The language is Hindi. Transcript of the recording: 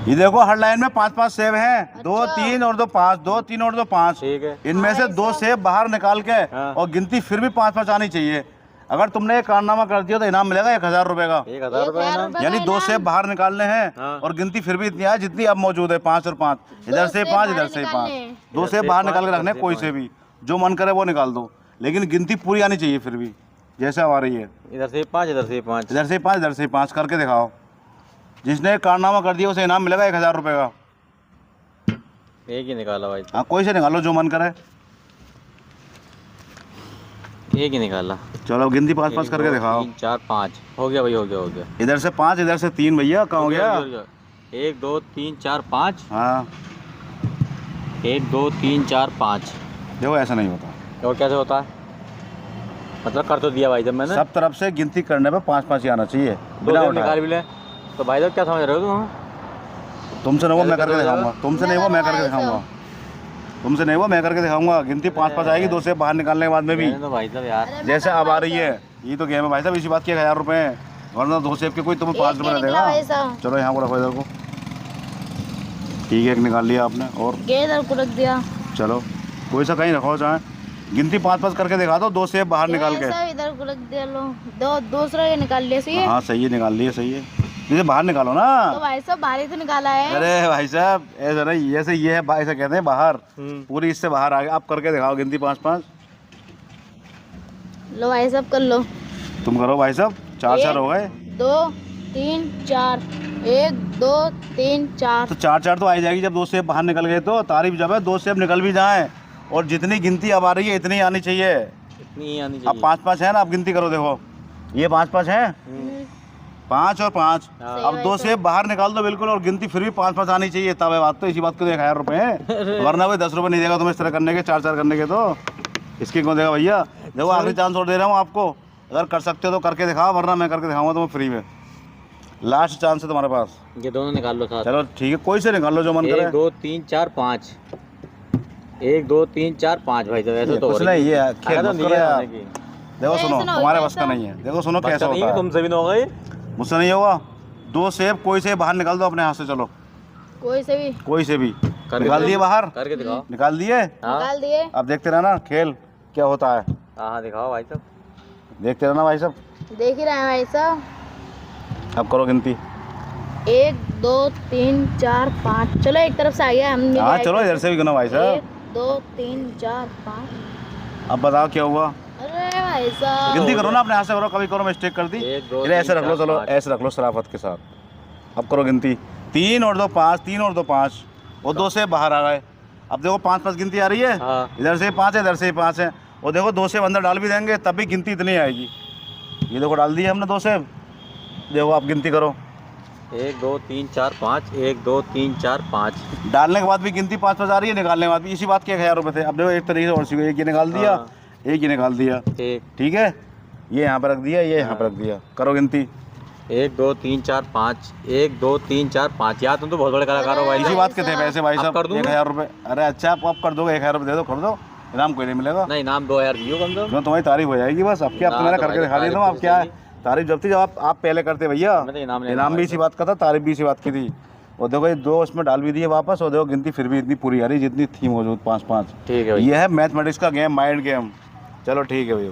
ये देखो हर लाइन में 5-5 सेब हैं। अच्छा। 2 3 और 2 5, 2 3 और 2 5। ठीक है। इनमें से 2 सेब बाहर निकाल के हाँ। और गिनती फिर भी 5-5 आनी चाहिए। अगर तुमने ये कारनामा कर दिया तो इनाम मिलेगा 1000 रुपए का। 1000 रुपए इनाम। यानी 2 सेब बाहर निकालने हैं हाँ। और गिनती फिर भी इतनी है जितनी अब मौजूद है, 5 और 5। इधर से 5, इधर से 5। 2 सेब बाहर निकाल के रखने, कोई से भी जो मन करे वो निकाल दो, लेकिन गिनती पूरी आनी चाहिए फिर भी जैसे आ रही है। इधर से 5, इधर से 5, इधर से 5, इधर से 5 करके दिखाओ। जिसने कारनामा कर दिया उसे इनाम मिलेगा 1000 रुपए का। एक ही निकाला भाई। हाँ, कोई से निकालो जो मन करे। एक ही निकाला। चलो गिनती 5-5 करके 1 2 दिखाओ। 3 4 5 हो गया भाई, हो गया, हो गया। इधर से 5, इधर से 3। भैया कहाँ हो गया? 1 2 3 4 5। हाँ 1 2 3 4 5। देखो ऐसा नहीं होता। और कैसे होता है? मतलब कर तो दिया भाई जब मैंने। सब तरफ से गिनती करने पे 5-5 ही आना चाहिए 2 बिना सेब उठाए। निकाल भी ले तो भाई साहब क्या समझ रहे हो तुम? तुमसे नहीं वो मैं करके दिखाऊंगा, तुमसे नहीं वो मैं करके दिखाऊंगा, तुमसे नहीं वो मैं करके दिखाऊंगा। गिनती 5-5 आएगी 2 से बाहर निकालने के बाद में भी। तो भाई साहब यार जैसे अब आ रही है ये तो गेम है भाई साहब। इसी बात के 1000 रुपए हैं, वरना 2 सेब के कोई तुम्हें 5 रुपए दे देगा। चलो यहाँ को रखो इधर को। ठीक है, एक निकाल लिया आपने और इधर को रख दिया। चलो कोई सा कहीं रखो, चाहे गिनती 5-5 करके दिखा दो। 2 सेब बाहर निकाल के इधर को रख दिया। लो दो दूसरा ये निकाल लिया। सही है। हाँ सही है, निकाल लिए, सही है। इसे बाहर निकालो ना। तो भाई साहब बाहर ही तो निकाला है। अरे भाई साहब ऐसा नहीं, ऐसे ये है, ऐसा कहते हैं बाहर। पूरी इससे बाहर आ गए। आप करके दिखाओ गिनती 5-5। लो भाई साहब कर लो। तुम करो भाई साहब। 4-4 हो गए। 2 3 4। 1 2 3 4। तो 4-4 तो आ ही जाएगी जब 2 सेब बाहर निकल गए। तो तारीफ जब है 2 सेब निकल भी जाएं और जितनी गिनती अब आ रही है इतनी आनी चाहिए। इतनी ही आनी अब चाहिए। 5-5 है ना, आप गिनती करो। देखो ये 5-5 है, 5 और 5। अब 2 सेब बाहर निकाल दो बिल्कुल और गिनती फिर भी 5-5 आनी चाहिए। तब है बात। तो इसी बात को 1000 रुपए है, वरना कोई 10 रुपए नहीं देगा तुम्हें इस तरह करने के, 4-4 करने के। तो इसके कौन देगा भैया? देखो आखिरी चांस और दे रहा हूँ आपको। अगर कर सकते हो तो करके दिखाओ, वरना मैं करके दिखाऊंगा तुम्हें फ्री में। लास्ट चांस है तुम्हारे पास। ये दोनों निकाल लो साथ। चलो ठीक है, कोई से निकाल लो जो मन करे। 1 2 3 4 5। 1 2 3 4 5 भाई साहब ऐसे तो कुछ नहीं, ये खेल मत करो यार। देखो सुनो, ऐसा ना तुम्हारे होता बस का नहीं है। देखो सुनो कैसा होता है। तुमसे भी नहीं होगा ये। मुझसे नहीं होगा। 2 सेब कोई से बाहर निकाल दो अपने हाथ से। चलो कोई से भी कोई से भी करके निकाल दिए बाहर। करके दिखाओ। निकाल दिए। हाँ निकाल दिए। अब देखते रहना खेल क्या होता है। हाँ दिखाओ भाई साहब। देखते रहना भाई साहब। देख ही रहे हैं भाई साहब। अब करो गिनती। 1 2 3 4 5। चलो एक तरफ से आ गया हम। हाँ चलो इधर से भी गिनो भाई साहब। 1 2 3 4 5। अब बताओ क्या हुआ। अरे भाई साहब गिनती करो ना अपने हाथ से करो। कभी करो मिस्टेक कर दी। 1 2 इधर ऐसे 3 रख लो। 4 चलो 5। ऐसे रख लो शराफत के साथ। अब करो गिनती। 3 और 2 5, 3 और 2 5 और 2 से बाहर आ गए। अब देखो 5-5 गिनती आ रही है। हाँ। इधर से 5 है, इधर से 5 है। और देखो 2 से अंदर डाल भी देंगे तब भी गिनती इतनी आएगी। ये देखो डाल दी हमने 2 से। देखो आप गिनती करो। 1 2 3 4 5। 1 2 3 4 5। डालने के बाद भी गिनती 5-5 आ रही है, निकालने के बाद भी। इसी बात के 1000 रुपए थे। अब देखो एक तरीके से और सीखो। एक ये निकाल दिया, हाँ। एक ये निकाल दिया। ठीक है, ये यहाँ पर रख दिया, ये यहाँ पर रख दिया। करो गिनती। 1 2 3 4 5। 1 2 3 4 5। यार तुम तो बहुत बड़े कलाकार हो भाई इसी साहब। बात के थे पैसे भाई साहब। कर दूं मैं? 1000 रुपए। अरे अच्छा आप कर दोगे 1000 रुपए दे दो, कर दो। इनाम कोई नहीं मिलेगा। नहीं इनाम 2000 दियो कम से कम। क्यों, तुम्हारी तारीफ हो जाएगी बस। अब क्या, अब तो ना, मैंने तो करके भाई दिखा दिया। तारीफ अब क्या है, तो तारीफ जब थी जब आप पहले करते भैया। मैं तो इनाम लेना इनाम भी इसी बात का था, तारीफ भी इसी बात की थी। और देखो ये 2 उसमें डाल भी दिए वापस। और देखो गिनती फिर भी इतनी पूरी आ रही जितनी थी मौजूद, 5-5। ठीक है भाई। ये है मैथमेटिक्स का गेम, माइंड गेम। चलो ठीक है भैया।